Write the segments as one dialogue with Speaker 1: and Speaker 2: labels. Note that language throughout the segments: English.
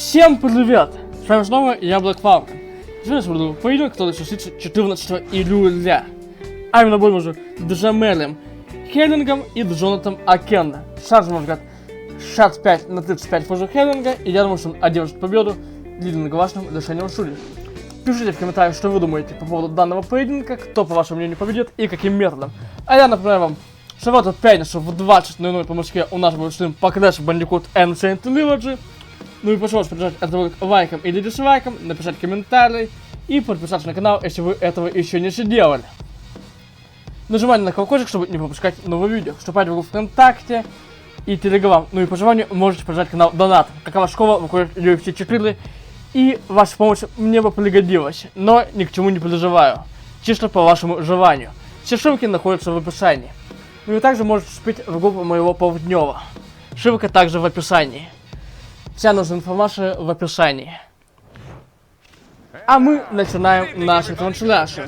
Speaker 1: Всем привет! С вами снова я, Falcon. Сегодня я буду поединок, который состоится 14 июля. А именно будем уже Джамелем Херрингом и Джонатаном Окендо. Шанс, можно сказать, 65 на 35 в пользу Херринга, и я думаю, что он одержит победу длинногласным решением судей. Пишите в комментариях, что вы думаете по поводу данного поединка, кто, по вашему мнению, победит и каким методом. А я напоминаю вам, что в эту пятницу в 20:00 по Москве у нас будет стрим по Crash Bandicoot Ancient Trilogy. Ну и, пожалуйста, поддержать этот ролик лайком или дизлайком, написать комментарий и подписаться на канал, если вы этого еще не сделали. Нажимайте на колокольчик, чтобы не пропускать новые видео. Вступайте в группу ВКонтакте и Телеграм. Ну и по желанию можете поддержать канал донат. Какова школа выходит UFC 4, и ваша помощь мне бы пригодилась, но ни к чему не переживаю. Чисто по вашему желанию. Все ссылки находятся в описании. Ну и также можете вступить в группу моего полуднева. Ссылка также в описании. Вся нужная информация в описании. А мы начинаем наши трансляции.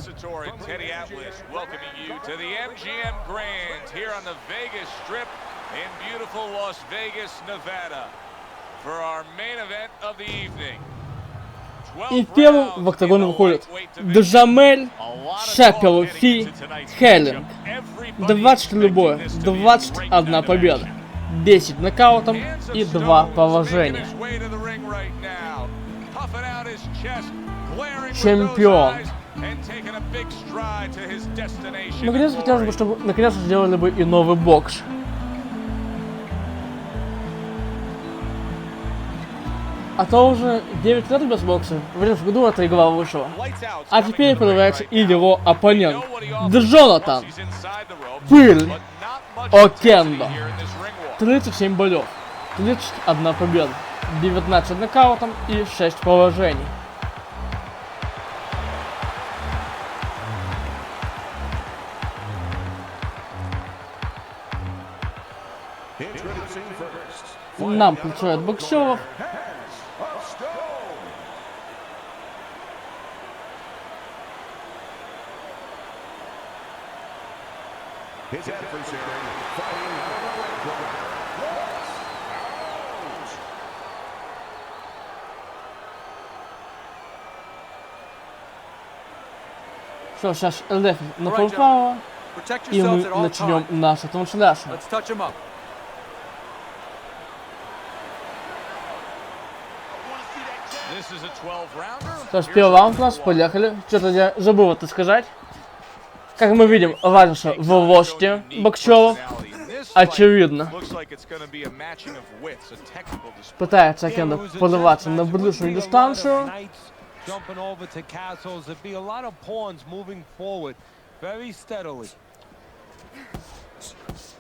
Speaker 1: И первым в октагон выходит Джамель Херринг. 24 боя, 21 победа. 10 нокаутом и 2 положения. Чемпион. Наконец хотелось бы, чтобы наконец сделали бы и новый бокс. А то уже 9 лет без бокса. В этом году эта игра вышла. А теперь появляется и его оппонент. Джонатан. Пыль. Окендо. 37 боев, 31 победа, 19 нокаутом и 6 положений. Нам включают боксеров. Что, сейчас рефери на полфаула, и мы начнем нашу трансляцию. То есть первый раунд у нас, поехали. Что-то я забыл это сказать. Как мы видим, разница в росте боксеров очевидно. Пытается Окендо подаваться на ближнюю дистанцию.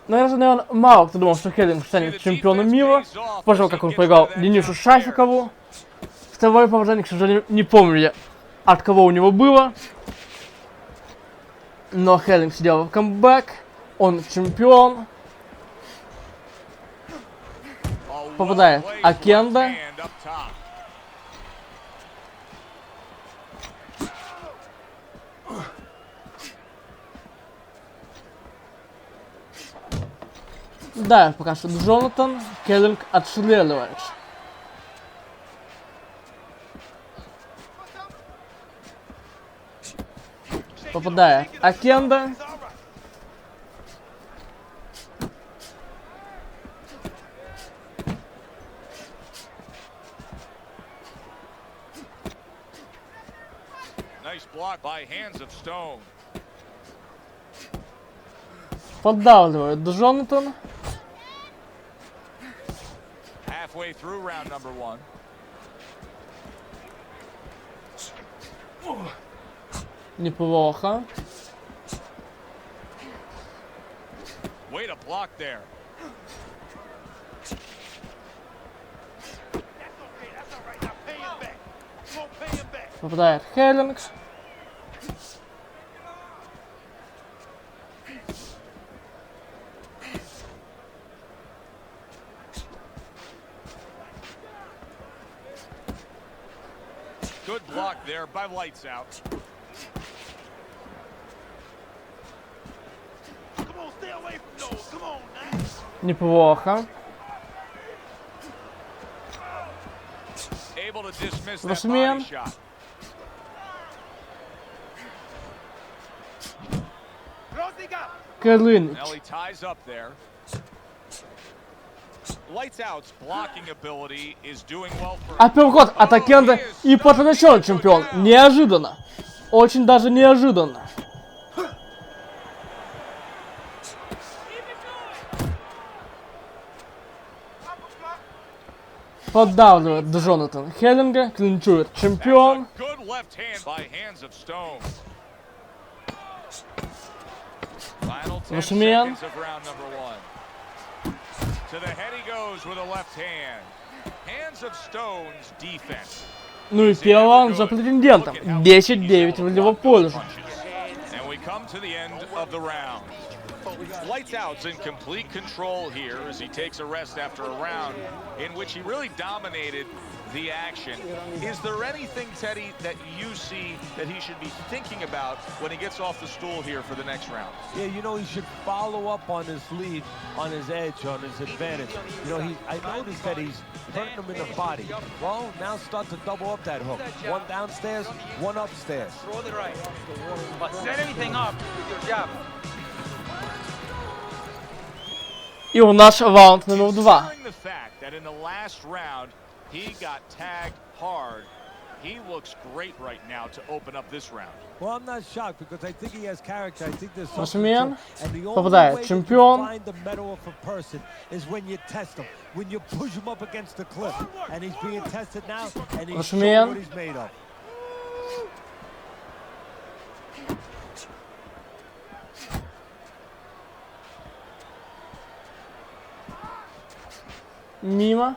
Speaker 1: Наверное, мало кто думал, что Херринг станет чемпионом мира. После того, как он проиграл Денису Шафикову. Второе положение, к сожалению, не помню я, от кого у него было. Но Херринг сделал камбэк. Он чемпион. Попадает Окендо. Да, пока что Джонатан, Херринг отстреливает. Попадает Окендо. Поддавливает Джонатан. Неплохо. Попадает Херринг.
Speaker 2: Good block there by Lights Out. Come on, stay away from those. Come on,
Speaker 1: Неплохо.
Speaker 2: able to dismiss that
Speaker 1: Росмен.
Speaker 2: body shot.
Speaker 1: Херринг.
Speaker 2: Now he ties up there. Lights out's blocking ability is doing well for.
Speaker 1: Апперкот от Окендо и потенциальный чемпион. Неожиданно. Очень даже неожиданно. Поддавливает Джонатан Херринга, клинчует чемпион.
Speaker 2: Good left hand by hands of stone. Final 10
Speaker 1: Росмен.
Speaker 2: seconds of round number 1. To the head he goes with a left hand. Hands of Stone's defense.
Speaker 1: Ну и первый раунд за претендентом. 10-9 в его пользу.
Speaker 2: And we come to the end of the round. Lights Out's in complete control here as he takes a rest after a round in which he really dominated the action. Is there anything, Teddy, that you see that he should be thinking about when he gets off the stool here for the next round?
Speaker 3: Yeah, you know, he should follow up on his lead, on his edge, on his advantage. You know, I noticed that he's hurting him in the body. Well, now start to double up that hook. One downstairs, one upstairs.
Speaker 4: Throw the right. But set everything up with your jab.
Speaker 1: И у нас раунд номер 2.
Speaker 2: Considering the fact that in the last round he got tagged hard, he looks great right now to open up this round.
Speaker 3: Well, I'm not shocked because I think he has character. I think there's something
Speaker 1: Росмен.
Speaker 3: to it. And the only
Speaker 1: Попадает
Speaker 3: way that
Speaker 1: чемпион.
Speaker 3: you find the mettle of a person is when you test him, when you push him up against the cliff. And he's being tested now, and he's showing
Speaker 1: Росмен.
Speaker 3: what he's made of.
Speaker 1: Мимо.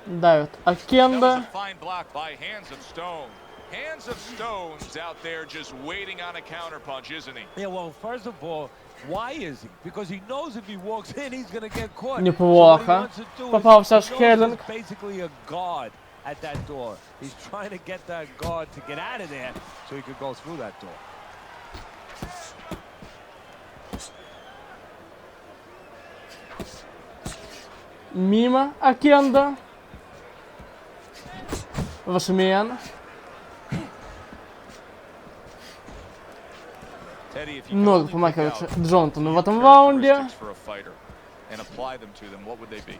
Speaker 1: Давит
Speaker 2: That was
Speaker 1: Окендо.
Speaker 2: a fine block by Hands of Stone. Hands of Stone's out there just waiting on a counterpunch, isn't he?
Speaker 3: Yeah, well, first of all, why is he? Because he knows if he walks in, he's going to get caught.
Speaker 1: Неплохо. Попался Херринг.
Speaker 3: Basically a guard at that door. He's trying to get that guard to get out of there so he could go through that door.
Speaker 1: Мимо Окендо. Росмен.
Speaker 2: Teddy, if you
Speaker 1: Много
Speaker 2: could only
Speaker 1: помахивает
Speaker 2: pick out
Speaker 1: Джонатану в
Speaker 2: two
Speaker 1: этом раунде.
Speaker 2: characteristics for a fighter and apply them to them, what would they be?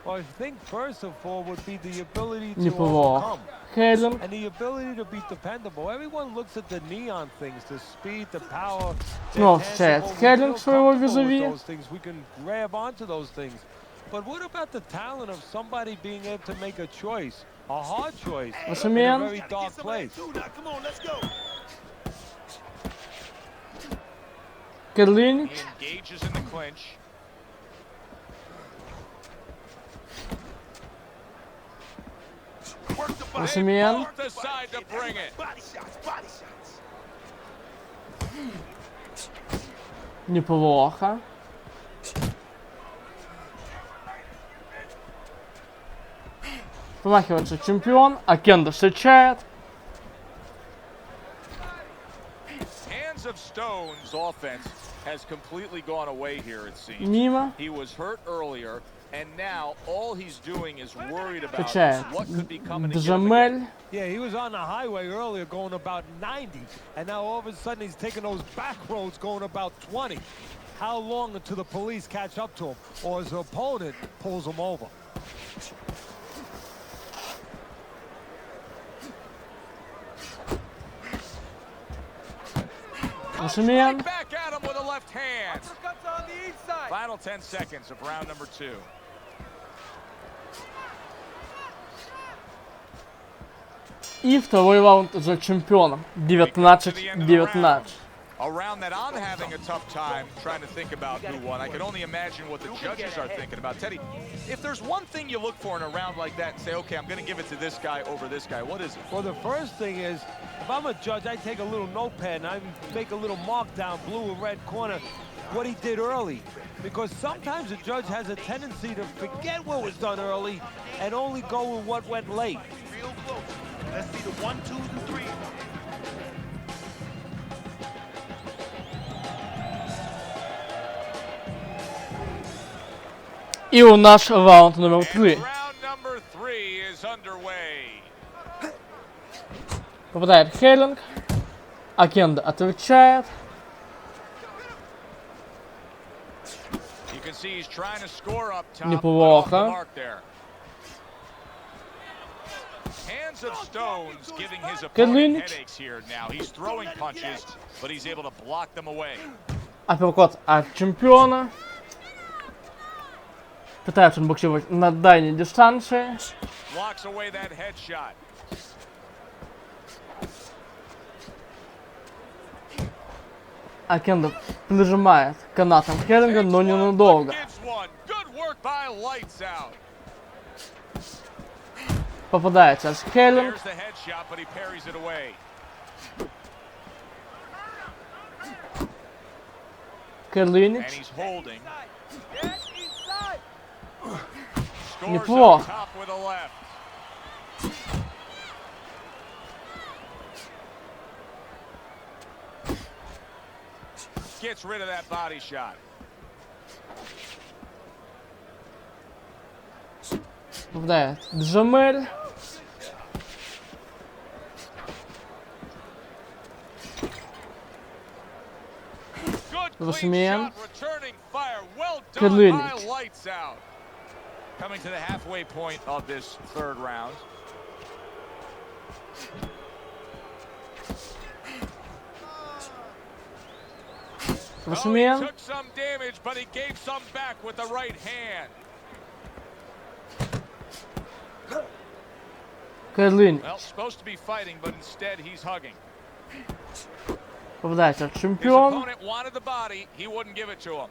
Speaker 3: Well, I think first of all would be the ability to
Speaker 1: Неплохо.
Speaker 3: overcome.
Speaker 1: Херринг.
Speaker 3: And the ability to be dependable. Everyone looks at the neon things, the speed, the power.
Speaker 1: Снова
Speaker 3: the
Speaker 1: встречает
Speaker 3: tangible. We
Speaker 1: Херринг
Speaker 3: feel
Speaker 1: своего
Speaker 3: comfortable with
Speaker 1: визави.
Speaker 3: those things. We can grab onto those things. But what about the talent of somebody being able to make a choice, a hard choice, in a
Speaker 1: Росмен.
Speaker 3: very dark place?
Speaker 1: Херринг.
Speaker 2: He engages in the clinch.
Speaker 1: Росмен.
Speaker 2: Both decide to bring it.
Speaker 1: Неплохо. Помахивается чемпион. Окендо встречает.
Speaker 2: Hands of Stone's offense has completely gone away here, it seems.
Speaker 1: Мимо.
Speaker 2: He was hurt earlier, and now all he's doing is worried about
Speaker 1: Встречает
Speaker 2: what could be coming to get him again.
Speaker 1: Джамель.
Speaker 3: Yeah, he was on the highway earlier going about 90, and now all of a sudden he's taking those back roads going about 20. How long until the police catch up to him or his opponent pulls him over?
Speaker 1: Росмен.
Speaker 2: Back at him with a left hand. Final 10 seconds of round number 2.
Speaker 1: И второй раунд за чемпионом. 19-19.
Speaker 2: A round that I'm having a tough time trying to think about who won. I can only imagine what the judges are thinking about. Teddy, if there's one thing you look for in a round like that and say, okay, I'm going to give it to this guy over this guy, what is it?
Speaker 3: Well, the first thing is, if I'm a judge, I take a little notepad and I make a little mark down, blue or red corner, what he did early. Because sometimes a judge has a tendency to forget what was done early and only go with what went late.
Speaker 4: Real close. Let's see the 1, 2s, and 3s.
Speaker 1: І у наш раунд номер 3.
Speaker 2: And round number 3 is underway.
Speaker 1: Попадает Херринг. Окендо отвечает.
Speaker 2: You can see he's trying to score up top.
Speaker 1: Неплохо.
Speaker 2: But off the mark there. Hands of stones giving his opponent headaches here now. He's throwing punches, but he's able to block them away.
Speaker 1: Апперкот от чемпиона. Пытается он боксировать на дальней дистанции.
Speaker 2: Blocks away that headshot.
Speaker 1: Окендо прижимает канатом Херринга, но ненадолго.
Speaker 2: Good work by Lights Out.
Speaker 1: Попадает сейчас Херринг.
Speaker 2: There's the headshot, but he parries it away.
Speaker 1: Херринг.
Speaker 2: And he's holding. Scores
Speaker 1: Неплохо.
Speaker 2: up top with a left. Gets rid of that body shot.
Speaker 1: Попадает Джамель.
Speaker 2: Good clean shot, returning fire. Well done
Speaker 1: Херринг.
Speaker 2: by Lights Out. Coming to the halfway point of this third round. Oh, he took some damage, but he gave some back with the right hand.
Speaker 1: Херринг.
Speaker 2: Well, supposed to be fighting, but instead he's hugging.
Speaker 1: Попадает сейчас
Speaker 2: His
Speaker 1: чемпион.
Speaker 2: opponent wanted the body, he wouldn't give it to him.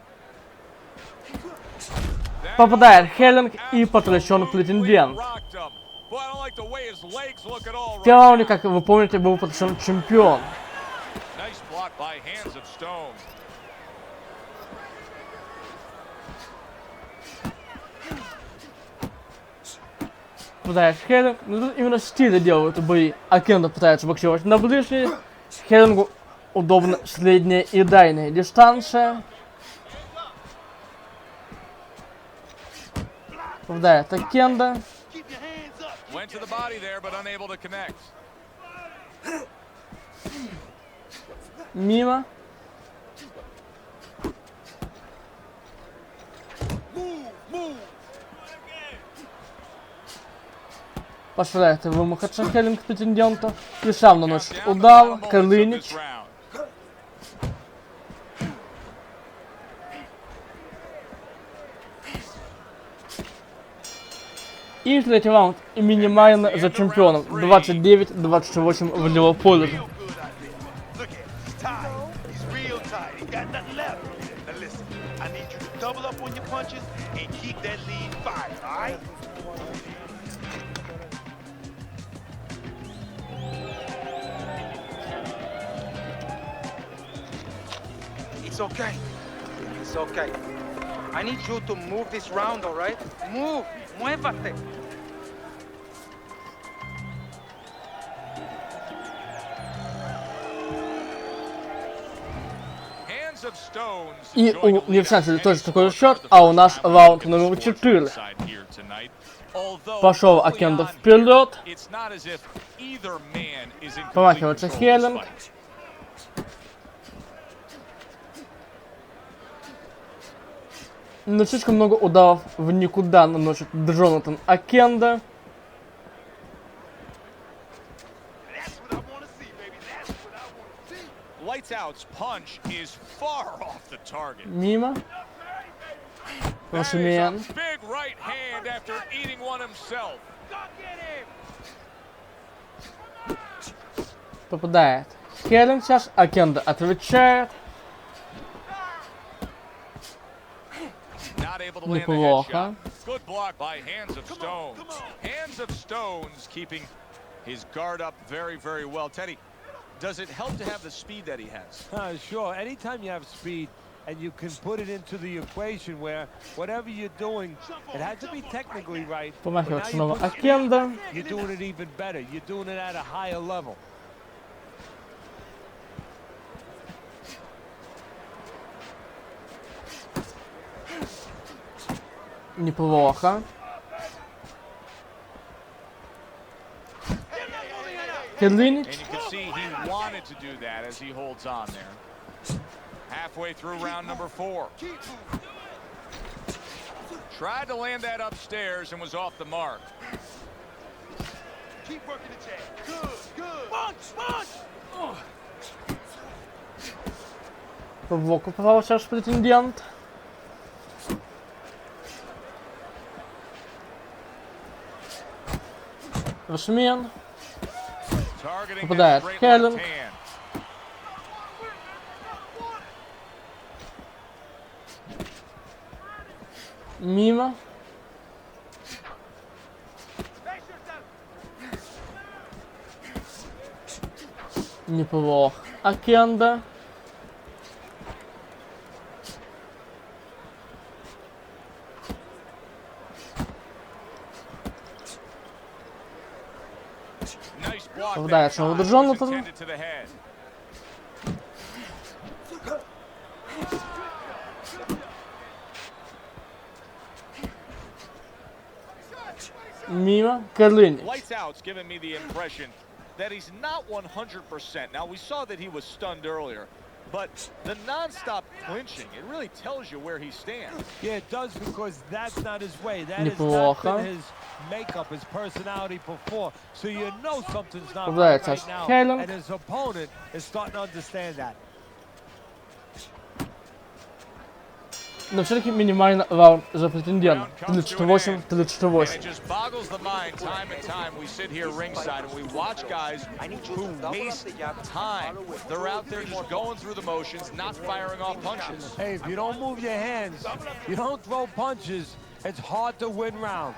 Speaker 1: Попадает Херринг и потрясен претендент. В первом раунде, как вы помните, был потрясен чемпион.
Speaker 2: Nice block by Hands of Stone.
Speaker 1: Попадает Херринг. Ну, тут именно стили делают бои. Окендо пытается боксировать на ближней. Херрингу удобно средняя и дальняя дистанция. Попадает Окендо.
Speaker 2: Went to the body there, but unable to connect.
Speaker 1: Мимо. Позволяет вымахаться Херринг претенденту. И сам наносит удар. Херринг. И третий раунд. И минимально за чемпионом. 29-28 в его пользу.
Speaker 4: It's okay. It's okay. I need you to move this round, all right? Move. Muévate.
Speaker 1: И у университета тоже такой счет, а у нас раунд номер 4. Пошел Окендо вперед. Помахивается Херринг. Но слишком много ударов в никуда наносит Джонатан Окендо. Мимо. Росмен. Попадает Херринг сейчас. Окендо отвечает. Неплохо.
Speaker 2: Good block by Hands of Stones. Hands of Stones keeping his guard up very, very well. Teddy, does it help to have the speed that he has?
Speaker 3: Sure. Anytime you have speed and you can put it into the equation where whatever you're doing, it has to be technically right.
Speaker 1: Помахивается снова Окендо.
Speaker 3: You're doing it even better. You're doing it at a higher level.
Speaker 1: Неплохо. Херринг.
Speaker 2: And you can see he wanted to do that as he holds on there. Halfway through round number 4. Tried to land that upstairs and was off the mark.
Speaker 3: Keep working the jab. Good, good. Punch!
Speaker 1: В боку попал сейчас претендент. Рашмен. Попадает Херринг. Мимо. Неплохо. Окендо. Попадает снова до Джонатана. Мимо. Херринг.
Speaker 2: That he's not 100%. Now we saw that he was stunned earlier, but the non-stop clinching, it really tells you where he stands.
Speaker 3: Yeah, it does, because that's not his way. That is not been his makeup, his personality before. So you know something's not right now, and his opponent is starting to understand that.
Speaker 1: Но все-таки минимально раунд за претендента. 38-38.
Speaker 2: It just boggles the mind time and time. We sit here ringside and we watch guys who waste time. They're out there just going through the motions, not firing off punches.
Speaker 3: Hey, if you don't move your hands, you don't throw punches, it's hard to win rounds.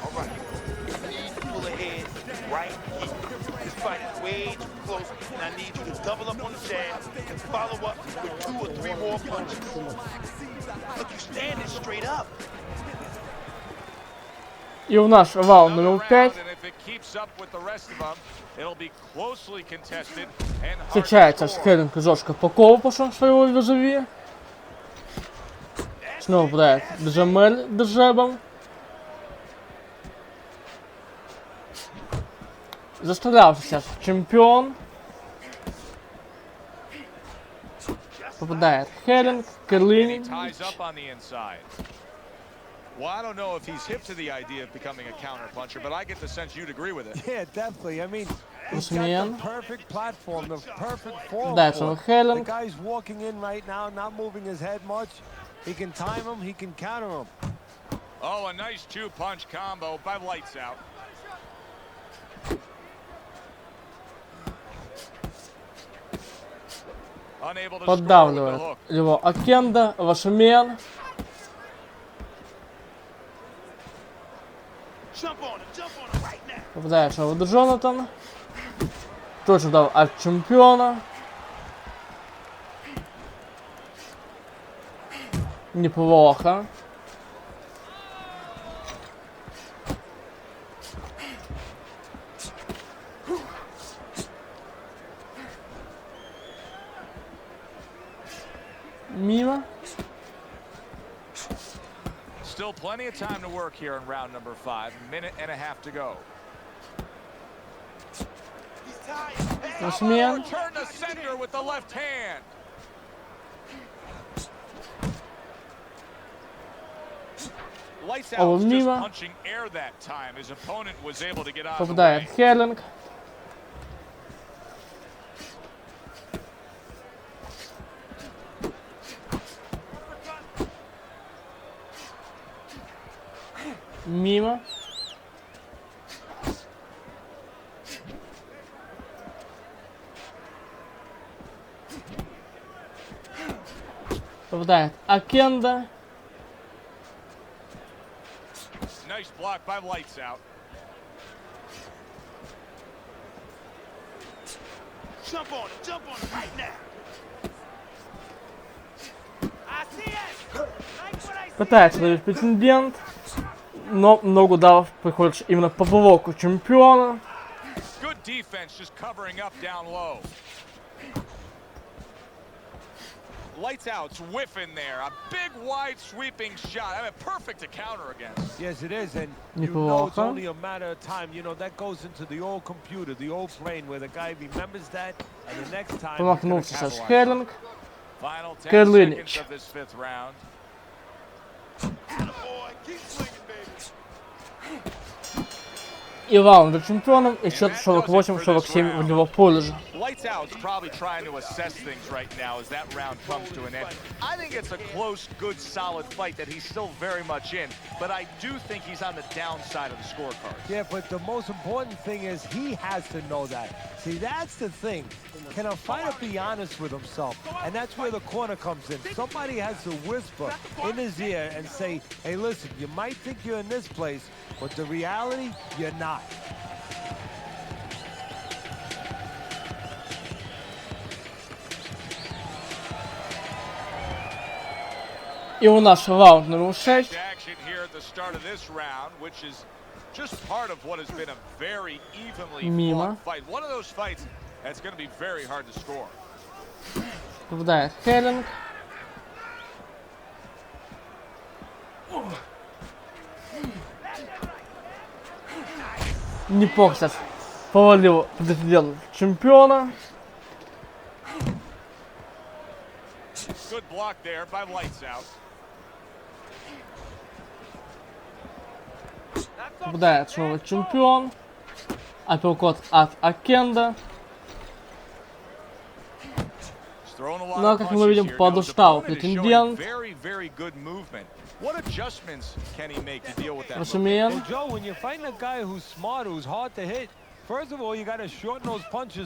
Speaker 5: All right, you need to pull ahead right here. This fight is way too close, and I need you to double up on the jab and follow up with 2 or 3 more punches. Look, you standing straight up.
Speaker 1: И в наш раунд номер 5 встречается с Херринг жестко по корпусу своего визави. Снова попадает Джамель джебом. Застрелялся сейчас чемпион. Попадает Херринг, Херринг.
Speaker 2: Well, I don't know if he's hip to the idea of becoming a counter puncher, but I get the sense you'd agree with it.
Speaker 3: Yeah, definitely. I mean, he's got the perfect platform, the perfect form. The guy's walking in right now, not moving his head much. He can time him, he can counter him.
Speaker 2: Oh, a nice 2-punch combo by lights out.
Speaker 1: Поддавливает его Окендо, Рашмен. Попадает снова до Джонатана. Тоже дал от чемпиона. Неплохо. Мимо.
Speaker 2: Still plenty of time to work here in round number 5. Minute and a half to go.
Speaker 1: Рашмен.
Speaker 2: Turn to center with the left hand. Lights out, just punching air that time. His opponent was able to get out of the way.
Speaker 1: Попадает Херринг. Мимо. Попадает Окендо.
Speaker 2: Nice block by lights out.
Speaker 5: Jump on it right now. I see it.
Speaker 1: Пытается давить претендент, но много ударов приходит именно по блоку чемпиона.
Speaker 2: Lights out's whiffing there. A big, wide, sweeping shot. I mean, perfect to counter against.
Speaker 3: Yes, it is, and you know it's only a matter of time. You know, that goes into the old computer, the old brain, where the guy remembers that, and the next time he's gonna capitalize.
Speaker 1: Херринг.
Speaker 2: Final 10
Speaker 1: Херринг.
Speaker 2: seconds of this fifth round.
Speaker 1: И раунд за чемпионом, и счет 48-47 в его пользу.
Speaker 2: Lights out's probably trying to assess things right now as that round comes to an end. I think it's a close, good, solid fight that he's still very much in, but I do think he's on the downside of the scorecard.
Speaker 3: Yeah, but the most important thing is he has to know that. See, that's the thing. Can a fighter be honest with himself? And that's where the corner comes in. Somebody has to whisper in his ear and say, hey, listen, you might think you're in this place, but the reality, you're not.
Speaker 1: И у нас раунд номер 6.
Speaker 2: Action here at the start of this round, which is just part of what has been a very evenly fought fight. One of those fights that's going to be very hard to score.
Speaker 1: Попадает Херринг. Неплохо сейчас повалил предыдущего чемпиона.
Speaker 2: Good block there by Lights Out.
Speaker 1: Попадает снова чемпион. Апперкот от Окендо. Но, как мы видим, подустал претендент. Разумеем.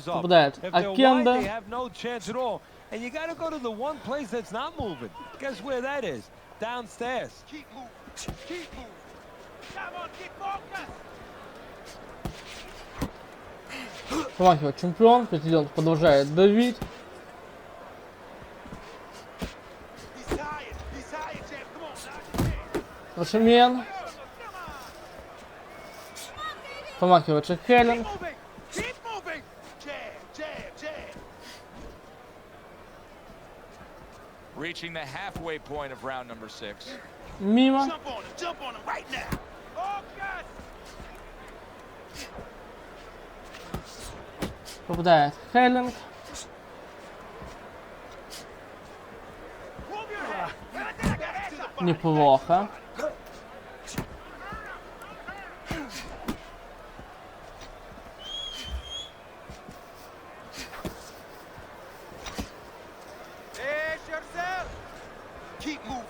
Speaker 1: Попадает Окендо.
Speaker 3: And you got to go to the one place that's not moving. Guess where that is? Downstairs. Keep moving. Keep moving. Come on, keep focused.
Speaker 1: Промахивает чемпион. Претендент продолжает давить. Рашимен. Промахивается Херринг.
Speaker 2: Reaching the halfway point of round number 6.
Speaker 1: Мимо.
Speaker 5: Jump on him right now.
Speaker 1: Попадает Херринг. Неплохо.
Speaker 5: Keep moving.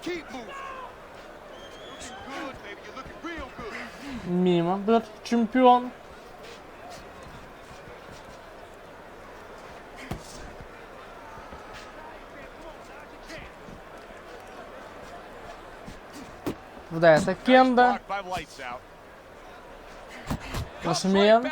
Speaker 5: Keep moving. Looking good, baby. You're looking real good.
Speaker 1: Мимо бьет чемпион. Попадает Окендо. Рашимен.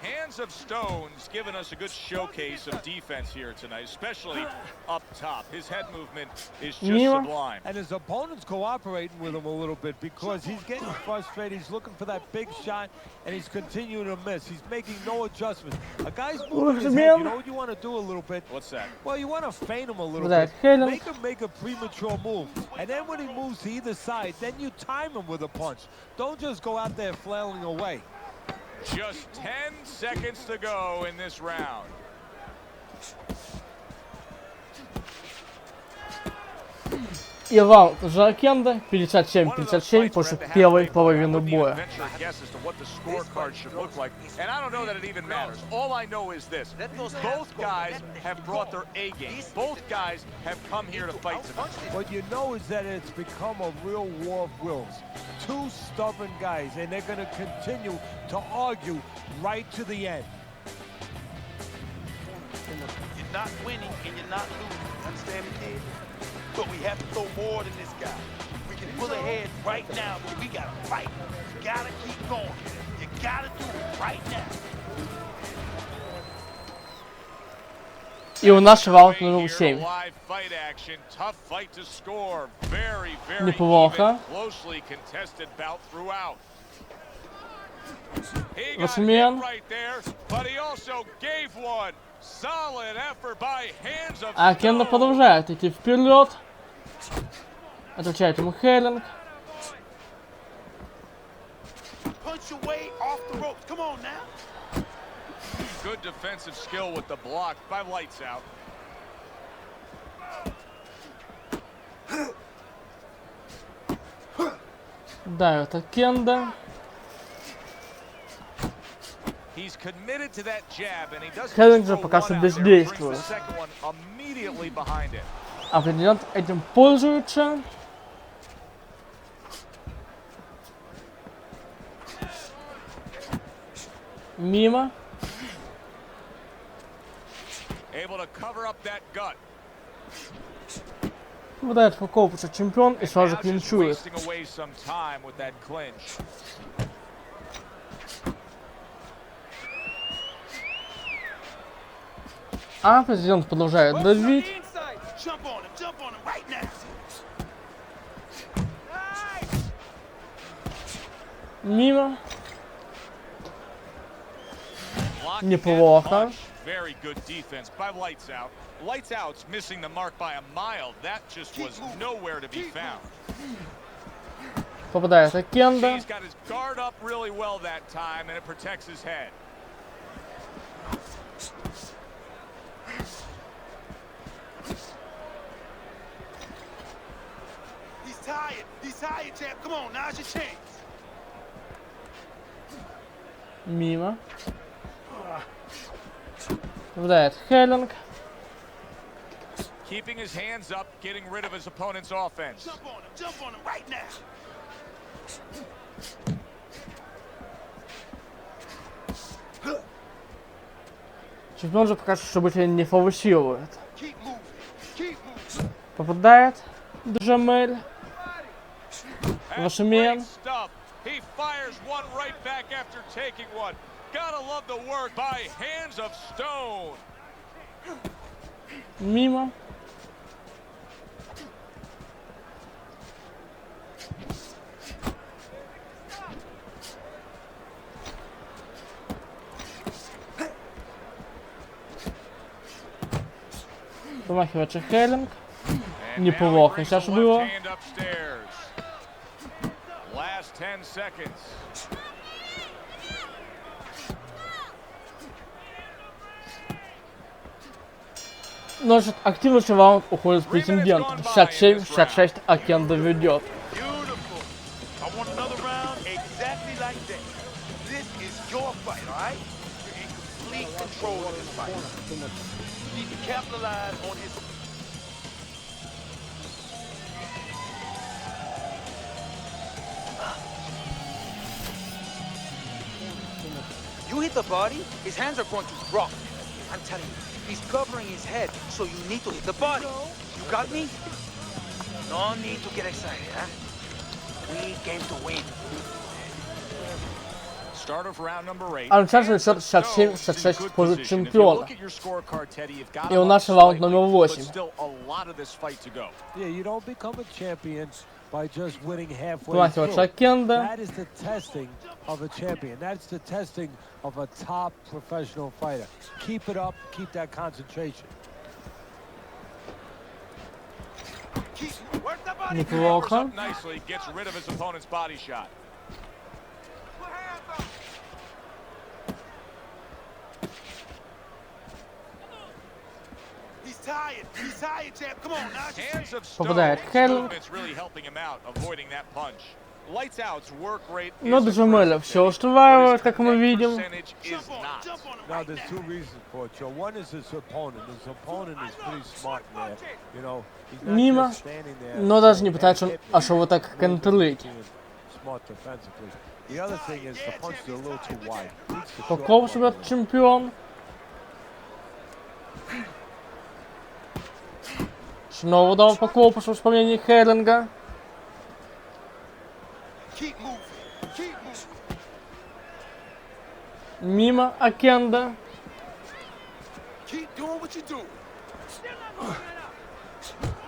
Speaker 2: Hands of Stone's given us a good showcase of defense here tonight, especially up top. His head movement is just sublime.
Speaker 3: And his opponent's cooperating with him a little bit because he's getting frustrated. He's looking for that big shot, and he's continuing to miss. He's making no adjustments. A guy's moving his head. You know what you want to do a little bit?
Speaker 2: What's that?
Speaker 3: Well, you want to feint him a little bit. Make him make a premature move. And then when he moves to either side, then you time him with a punch. Don't just go out there flailing away.
Speaker 2: Just 10 seconds to go in this round.
Speaker 1: И раунд за Окендо 57-57 после первой половины боя.
Speaker 2: And I don't know that it even matters. All I know is this. Both guys have brought their A game. Both guys have come here to fight tonight.
Speaker 3: What you know is that it's become a real war of wills. Two stubborn guys, and they're going to continue to argue right to the end.
Speaker 5: You're not winning and you're not losing. Understand me, kid? But we have to throw more than this guy. We can pull ahead right now, but we gotta fight. You gotta keep going. You gotta do it right now.
Speaker 1: И у нас раунд номер 7. Неплохо. Рашимен.
Speaker 2: Solid effort by hands of
Speaker 1: Окендо
Speaker 2: stone.
Speaker 1: продолжает идти вперед. Отвечает ему Херринг.
Speaker 5: Punch your way off the ropes. Come on now.
Speaker 2: Good defensive skill with the block by Lights Out.
Speaker 1: Давит Окендо.
Speaker 2: He's committed to that jab, and he doesn't
Speaker 1: Херринг
Speaker 2: just
Speaker 1: же
Speaker 2: throw
Speaker 1: пока
Speaker 2: one
Speaker 1: что
Speaker 2: out there, he brings the
Speaker 1: бездействует.
Speaker 2: second one immediately behind it.
Speaker 1: А президент этим пользуется. Мимо.
Speaker 2: Able to cover up that gut.
Speaker 1: Попадает в корпус чемпион и сразу
Speaker 2: Now just
Speaker 1: клинчует.
Speaker 2: wasting away some time with that clinch.
Speaker 1: А президент продолжает давить.
Speaker 5: Jump on him right now.
Speaker 1: Мимо.
Speaker 2: Blocking
Speaker 1: Неплохо.
Speaker 2: that punch. Very good defense by Lights Out. Lights Out's missing the mark by a mile. That just was nowhere to be found.
Speaker 1: Попадает Окендо.
Speaker 2: He's got his guard up really well that time, and it protects his head.
Speaker 5: He's tired, champ. Come on, now's your chance.
Speaker 1: Мимо. Попадает Херринг.
Speaker 2: Keeping his hands up, getting rid of his opponent's offense.
Speaker 5: Jump on him right now.
Speaker 1: Чемпион же пока что события не фокусирует.
Speaker 5: Keep moving.
Speaker 1: Попадает Джамель.
Speaker 2: That's
Speaker 1: Вашимен.
Speaker 2: great stuff. He fires one right back after taking one. Gotta love the work by hands of stone.
Speaker 1: Мимо. Помахивается Херринг.
Speaker 2: And
Speaker 1: Неплохо
Speaker 2: now he
Speaker 1: сейчас
Speaker 2: brings the
Speaker 1: было.
Speaker 2: left hand upstairs. Last 10 seconds.
Speaker 1: Значит, активный раунд уходит в претендента. 67-66 Окендо ведет.
Speaker 5: Beautiful. I want another round exactly like that. This is your fight, all right? You're in complete control of this fight. You need to capitalize on his... You hit the body, his hands are going to drop. I'm telling you, he's covering his head, so you need to hit the body. You got me? No need to get excited, huh? We came to win.
Speaker 2: Start of round number 8.
Speaker 1: А сейчас счет 67-66 в пользу чемпиона. И у нас раунд номер 8.
Speaker 3: Yeah, you don't become a champion by just winning halfway
Speaker 1: Помахивается
Speaker 3: through.
Speaker 1: Окендо.
Speaker 3: That is the testing of a champion. That's the testing of a top professional fighter. Keep it up, keep that concentration.
Speaker 1: Неплохо.
Speaker 2: Nicely gets rid of his opponent's body shot.
Speaker 5: He's tired, champ. Come on, now.
Speaker 2: Hands of
Speaker 1: Попадает
Speaker 2: stone.
Speaker 1: Херринг.
Speaker 2: It's really helping him out, avoiding that punch. Lights Out's work rate
Speaker 1: Но
Speaker 2: is
Speaker 1: Джамеля
Speaker 2: impressive,
Speaker 1: все
Speaker 2: but his
Speaker 1: устраивает, как мы
Speaker 2: connect
Speaker 1: видим.
Speaker 2: percentage is not.
Speaker 3: Now, there's two reasons for it, Joe. One is his opponent. His opponent is pretty smart there. You know, he's not
Speaker 1: Мимо.
Speaker 3: just standing there.
Speaker 1: Но даже не пытается он особо так контролить.
Speaker 3: Smart defensively. The other thing is the punch is a little too wide. Needs to
Speaker 1: По
Speaker 3: shorten
Speaker 1: корпусу
Speaker 3: one.
Speaker 1: бьет чемпион. Снова удар по корпусу в исполнении Херринга. Мимо Окендо.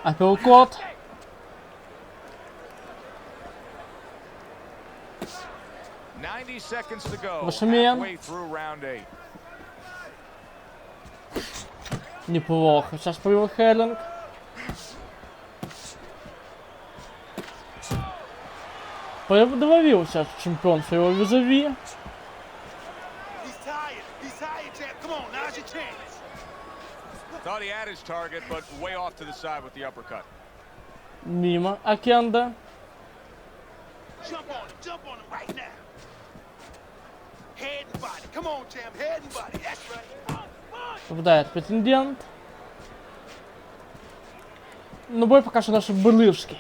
Speaker 1: Апперкот.
Speaker 2: Seconds to go.
Speaker 1: Вашимен.
Speaker 2: Halfway through round 8.
Speaker 1: Неплохо. Сейчас провел Херринг. Подавил сейчас чемпион своего визави.
Speaker 5: He's tired. He's tired, champ. Come on, now's your chance.
Speaker 2: Thought he had his target, but way off to the side with the uppercut.
Speaker 1: Мимо Окендо.
Speaker 5: Jump on him right now. Head and body. Come on, champ. Head and body. That's right.
Speaker 1: Попадает претендент. Но бой пока что наш былывский.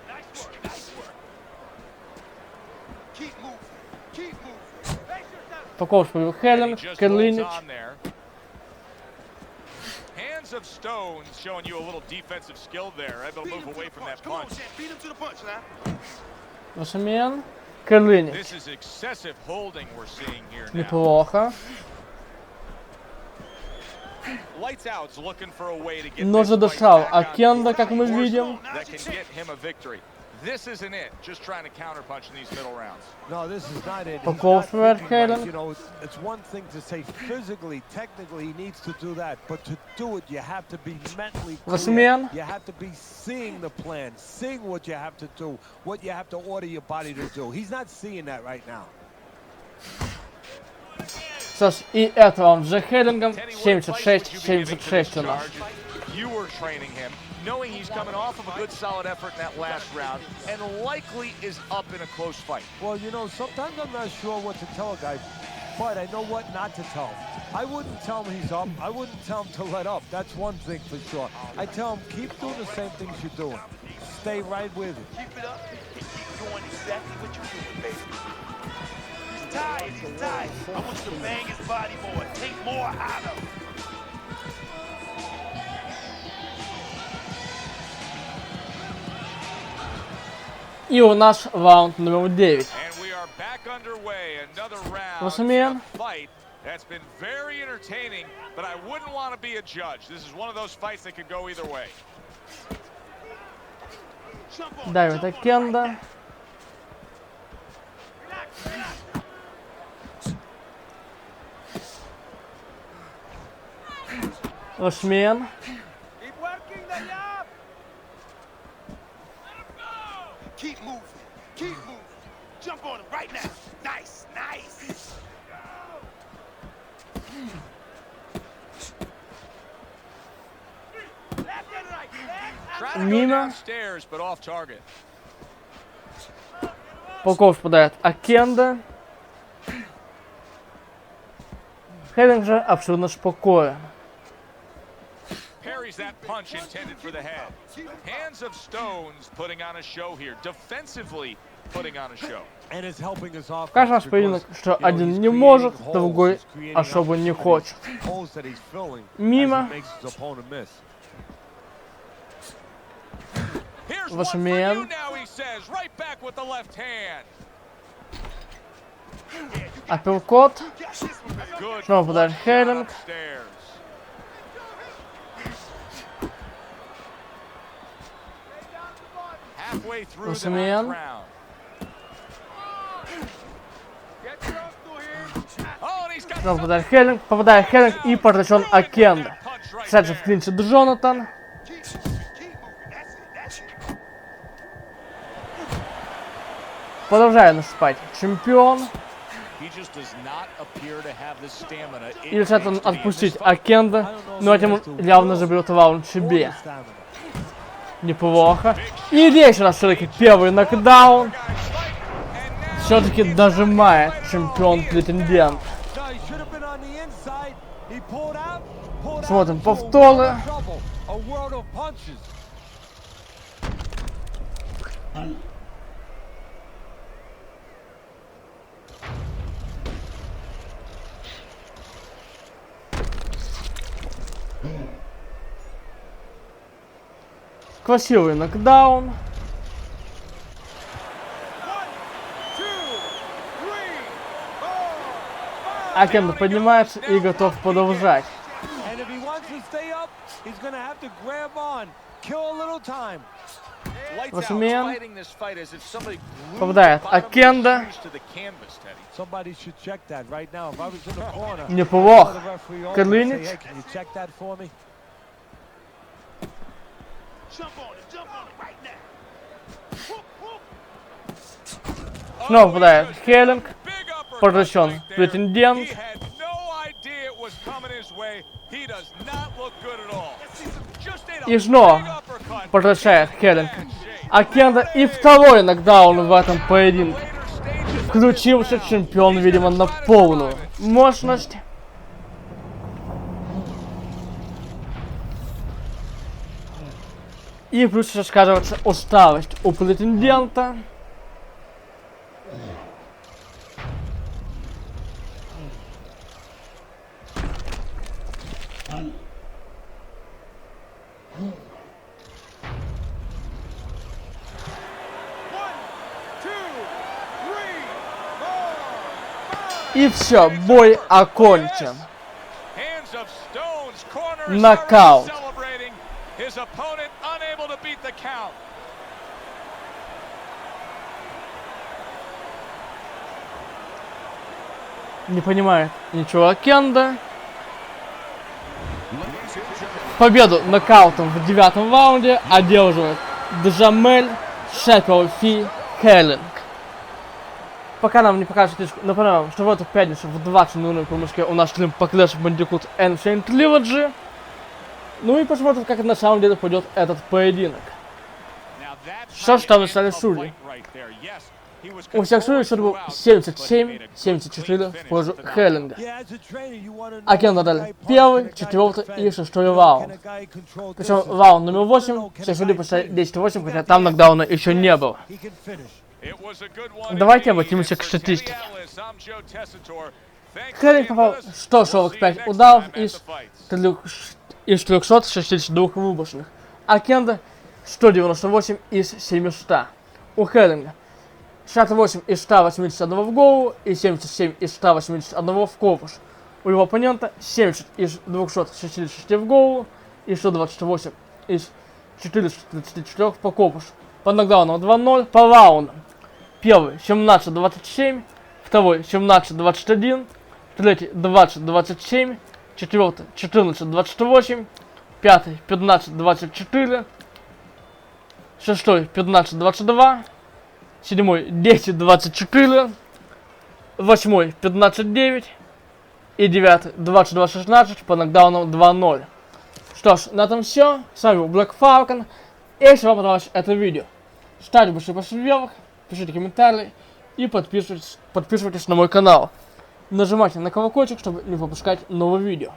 Speaker 5: Nice work. Nice work. Keep moving. Keep moving.
Speaker 1: Такого же побил Херринг,
Speaker 2: He just
Speaker 1: Керлинич.
Speaker 2: holds on there. Hands of stones showing you a little defensive skill there. Able to move away from that
Speaker 5: Come on,
Speaker 2: punch.
Speaker 5: champ. Beat him to the punch now.
Speaker 1: Вашамен. Керлинич.
Speaker 2: This is excessive holding we're seeing here now.
Speaker 1: Неплохо.
Speaker 2: Lights out's looking for a way to get
Speaker 1: Но
Speaker 2: this
Speaker 1: задышал
Speaker 2: fight back on
Speaker 1: Окендо,
Speaker 2: course.
Speaker 1: как мы видим.
Speaker 2: That can get him a victory. This isn't it. Just trying to counterpunch in these middle rounds.
Speaker 3: No, this is not it. He's
Speaker 1: Такого
Speaker 3: not
Speaker 1: фред
Speaker 3: thinking right.
Speaker 1: Херринг.
Speaker 3: You know, it's one thing to say physically, technically he needs to do that, but to do it, you have to be mentally clear.
Speaker 1: Восьмен.
Speaker 3: You have to be seeing the plan, seeing what you have to do, what you have to order your body to do. He's not seeing that right now.
Speaker 1: Что ж, и это он за Херрингом.
Speaker 2: Teddy, what advice would you be giving to
Speaker 1: 76 у
Speaker 2: this
Speaker 1: нас.
Speaker 2: charge? You were training him, knowing he's coming off of a good solid effort in that last round, and likely is up in a close fight.
Speaker 3: Well, you know, sometimes I'm not sure what to tell a guy, but I know what not to tell him. I wouldn't tell him he's up. I wouldn't tell him to let up. That's one thing for sure. I tell him, keep doing the same things you're doing. Stay right with it.
Speaker 5: Keep it up. Keep doing exactly what you're doing, baby. He's tired. He's tired. I want you to bang his body more. Take more out of him.
Speaker 1: И у нас раунд номер 9.
Speaker 2: And we are back underway. Another round.
Speaker 1: Восьмен.
Speaker 2: A fight that's been very entertaining, but I wouldn't want to be a judge. This is one of those fights that could go either way.
Speaker 1: Давид Окендо. Восьмен.
Speaker 5: Keep working the jab. Keep moving. Keep moving. Jump on him right now. Nice. Nice. Left and right.
Speaker 2: Trying to go
Speaker 1: Мимо.
Speaker 2: downstairs, but off target.
Speaker 1: Полков попадает Окендо. Херринг же абсолютно спокоен.
Speaker 2: Parries that punch intended for the head. Hands of stones putting on a show here. Defensively putting on a show.
Speaker 3: And it's helping us off.
Speaker 1: Каждый раз поединок, что один не может, другой особо не хочет. Мимо.
Speaker 2: Here's one for
Speaker 1: Восьмен.
Speaker 2: you now, he says, right back with the left hand.
Speaker 1: Апперкот.
Speaker 2: Good
Speaker 1: Снова попадает
Speaker 2: shot
Speaker 1: Херринг.
Speaker 2: upstairs. Halfway through the
Speaker 1: Восьмен.
Speaker 2: ninth round. Oh, and he's got
Speaker 1: Снова попадает Херринг и поражен Окендо. Кстати же в клинче Джонатан. Продолжает наступать чемпион. И решает он отпустить Окендо, но этим он явно заберет раунд себе. Неплохо. И здесь у нас все-таки первый нокдаун. Все-таки дожимает чемпион-претендент. Смотрим повторы. Красивый нокдаун. Окендо поднимается и готов продолжать. Восьмен. Попадает Окендо.
Speaker 3: Somebody should check that right now. If I was in the corner,
Speaker 1: Неплохо.
Speaker 3: the referee over and say,
Speaker 1: Карлинич.
Speaker 3: hey, can you check that for me?
Speaker 5: Jump on it right now. Whoop, whoop.
Speaker 1: Снова попадает Херринг.
Speaker 2: Big uppercut
Speaker 1: Потрясен
Speaker 2: right there.
Speaker 1: претендент.
Speaker 2: He had no idea it was coming his way. He does not look good at all. Just ate a
Speaker 1: И снова
Speaker 2: big uppercut.
Speaker 1: потрясает Херринг Окендо. И второй нокдаун в этом поединке. Включился чемпион, видимо, на полную мощность. И плюс еще сказывается усталость у претендента. И все, бой окончен. Нокаут. Не понимает ничего Окендо. Победу нокаутом в 9-м раунде одерживает Джамель Херринг. Пока нам не покажет фишку, напоминаю, что в эту пятницу в 20:00 по Москве у нас стрим по Clash of Bandicoot Ancient Trilogy. Ну и посмотрим, как на самом деле пойдет этот поединок. Что ж там стали судьи? У всех судей счет был 77-74 в пользу Херринга. Окендо дали первый, четвертый и шестой раунд. Причем раунд номер 8 все судьи поставили 10-8, хотя там нокдауна еще не было. Давайте обратимся к статистике. Херринг попал 145 ударов из 362 выброшенных. Окендо 198 из 700. У Херринга 68 из 181 в голову и 77 из 181 в ковш. У его оппонента 70 из 266 в голову и 128 из 434 по ковш. По нокдаунам 2-0 по раундам. Первый 17-27, второй 17-21, третий 20-27, четвертый 14-28, пятый 15-24, шестой 15-22, седьмой 10-24, восьмой 15-9 и девятый 22-16 по нокдаунам 2-0. Что ж, на этом все. С вами был Falcon. И если вам понравилось это видео, ставьте большой палец вверх, пишите комментарии и подписывайтесь на мой канал. Нажимайте на колокольчик, чтобы не пропускать новые видео.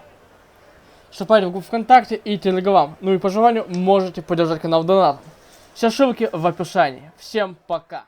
Speaker 1: Вступайте в группу ВКонтакте и Телеграм. Ну и по желанию можете поддержать канал донатом. Все ссылки в описании. Всем пока.